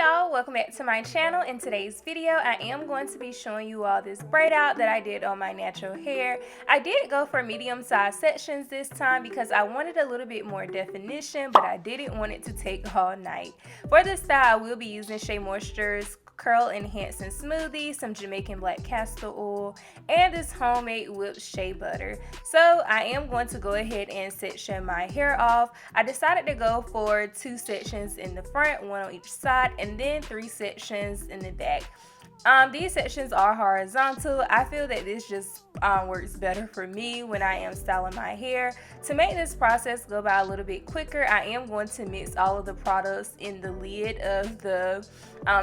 y'all, welcome back to my channel. In today's video I am going to be showing you all this braid out that I did on my natural hair. I did go for medium-sized sections this time because I wanted a little bit more definition, but I didn't want it to take all night. For this style I will be using Shea Moisture's Curl Enhancing Smoothie, some Jamaican black castor oil, and this homemade whipped shea butter. So I am going to go ahead and section my hair off. I decided to go for 2 sections in the front, 1 on each side, and then 3 sections in the back. These sections are horizontal. I feel that this just works better for me when I am styling my hair. To make this process go by a little bit quicker, I am going to mix all of the products in the lid of the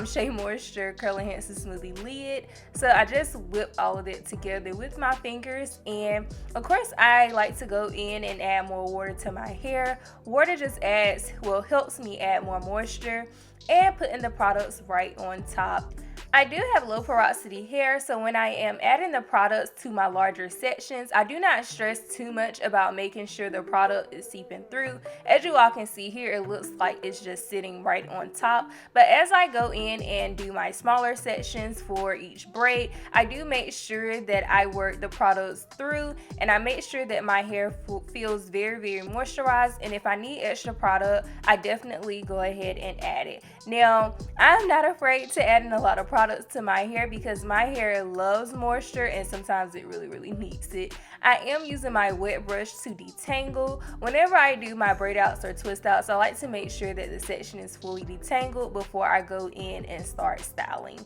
Shea Moisture Curl Enhancing Smoothie lid. So I just whip all of it together with my fingers, and of course I like to go in and add more water to my hair. Water just helps me add more moisture and putting the products right on top. I do have low porosity hair, so when I am adding the products to my larger sections, I do not stress too much about making sure the product is seeping through. As you all can see here, it looks like it's just sitting right on top. But as I go in and do my smaller sections for each braid, I do make sure that I work the products through, and I make sure that my hair feels very moisturized. And if I need extra product, I definitely go ahead and add it. Now, I'm not afraid to add in a lot of products to my hair because my hair loves moisture and sometimes it really needs it. I am using my wet brush to detangle. Whenever I do my braid outs or twist outs, I like to make sure that the section is fully detangled before I go in and start styling.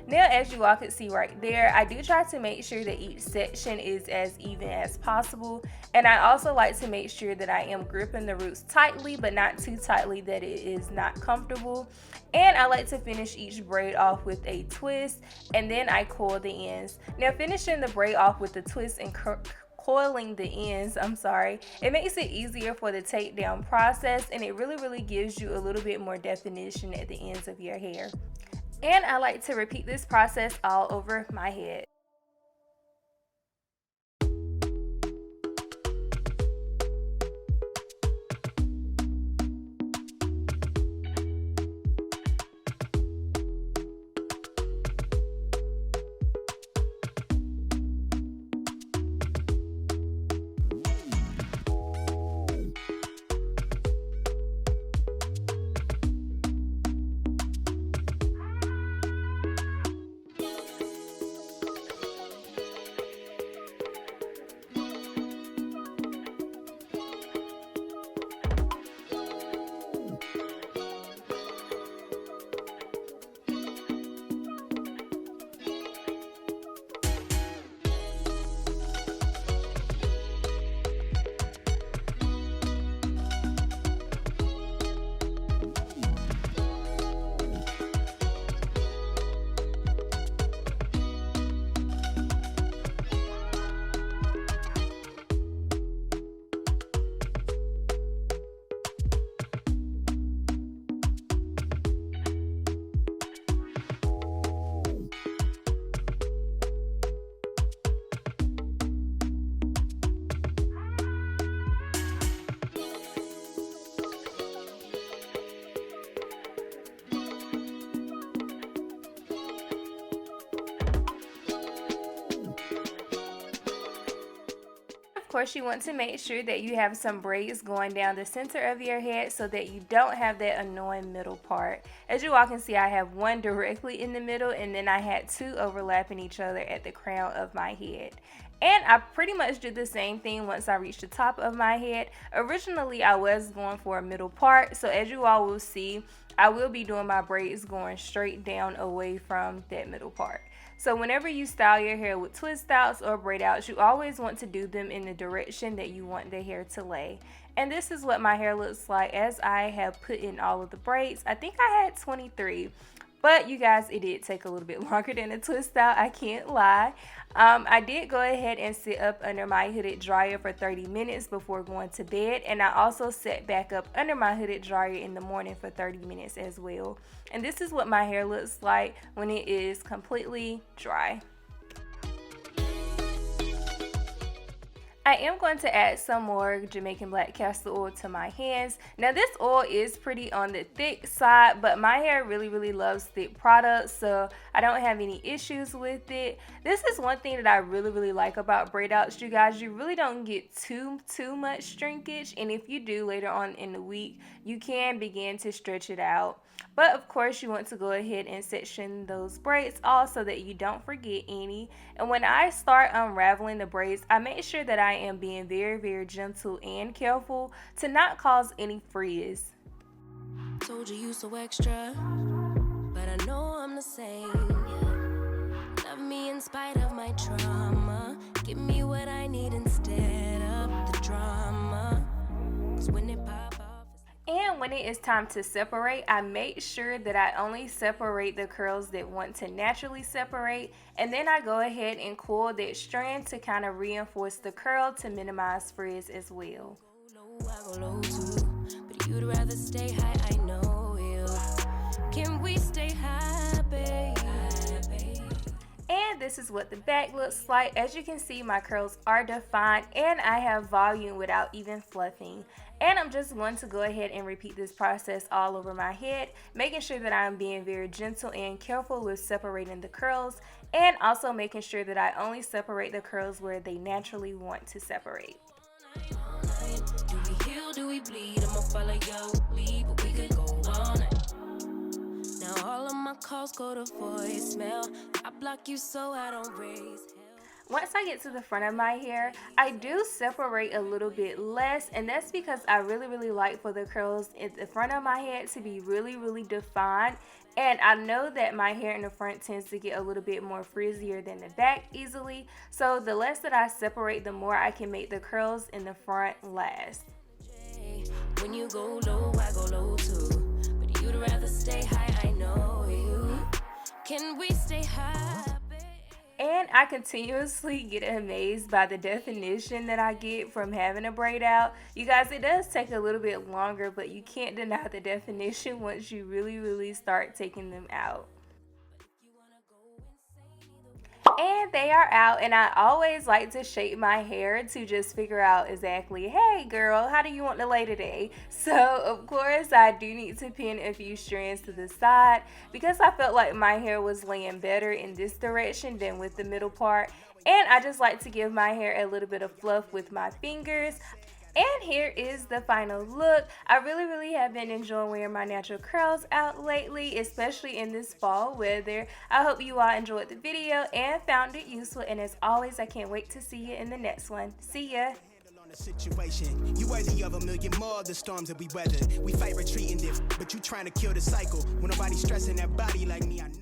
Now, as you all can see right there, I do try to make sure that each section is as even as possible, and I also like to make sure that I am gripping the roots tightly but not too tightly that it is not comfortable. And I like to finish each braid off with a twist, and then I coil the ends. Now, finishing the braid off with the twist and coiling the ends, it makes it easier for the takedown process, and it really gives you a little bit more definition at the ends of your hair. And I like to repeat this process all over my head. Of course, you want to make sure that you have some braids going down the center of your head so that you don't have that annoying middle part. As you all can see, I have one directly in the middle, and then I had 2 overlapping each other at the crown of my head. And I pretty much do the same thing once I reach the top of my head. Originally, I was going for a middle part, so as you all will see, I will be doing my braids going straight down away from that middle part. So whenever you style your hair with twist outs or braid outs, you always want to do them in the direction that you want the hair to lay. And this is what my hair looks like as I have put in all of the braids. I think I had 23. But you guys, it did take a little bit longer than a twist out, I can't lie. I did go ahead and sit up under my hooded dryer for 30 minutes before going to bed, and I also sat back up under my hooded dryer in the morning for 30 minutes as well. And this is what my hair looks like when it is completely dry. I am going to add some more Jamaican black castor oil to my hands. Now this oil is pretty on the thick side, but my hair really loves thick products, so I don't have any issues with it. This is one thing that I really like about braid outs, you guys. You really don't get too much shrinkage, and if you do later on in the week, you can begin to stretch it out. But of course you want to go ahead and section those braids off so that you don't forget any. And when I start unraveling the braids, I make sure that I am being very gentle and careful to not cause any frizz. Told you so extra, but I know I'm the same. Love me in spite of my trauma. Give me what I need instead of the drama. 'Cause when it pop off. And when it is time to separate, I make sure that I only separate the curls that want to naturally separate, and then I go ahead and coil that strand to kind of reinforce the curl to minimize frizz as well. I go low too, but you'd rather stay high, I know you. Can we stay high, babe? And this is what the back looks like. As you can see, my curls are defined and I have volume without even fluffing. And I'm just going to go ahead and repeat this process all over my head, making sure that I'm being very gentle and careful with separating the curls, and also making sure that I only separate the curls where they naturally want to separate. Do we heal, do we bleed? I'ma follow your lead, but we could go all night. Now all of my calls go to voicemail. I block you so I don't raise. Once I get to the front of my hair, I do separate a little bit less, and that's because I really like for the curls at the front of my head to be really defined. And I know that my hair in the front tends to get a little bit more frizzier than the back easily, so the less that I separate, the more I can make the curls in the front last. When you go low, I go low too, but you'd rather stay high, I know you. Can we stay high? And I continuously get amazed by the definition that I get from having a braid out. You guys, it does take a little bit longer, but you can't deny the definition once you really start taking them out. And they are out, and I always like to shape my hair to just figure out exactly, hey girl, how do you want to lay today? So of course I do need to pin a few strands to the side because I felt like my hair was laying better in this direction than with the middle part, and I just like to give my hair a little bit of fluff with my fingers. And here is the final look. I really have been enjoying wearing my natural curls out lately, especially in this fall weather. I hope you all enjoyed the video and found it useful, and as always, I can't wait to see you in the next one. See ya! Situation. You worthy of a million more of the storms that we weather. We fight retreating, but you trying to kill the cycle. When nobody's stressing that body like me, I know.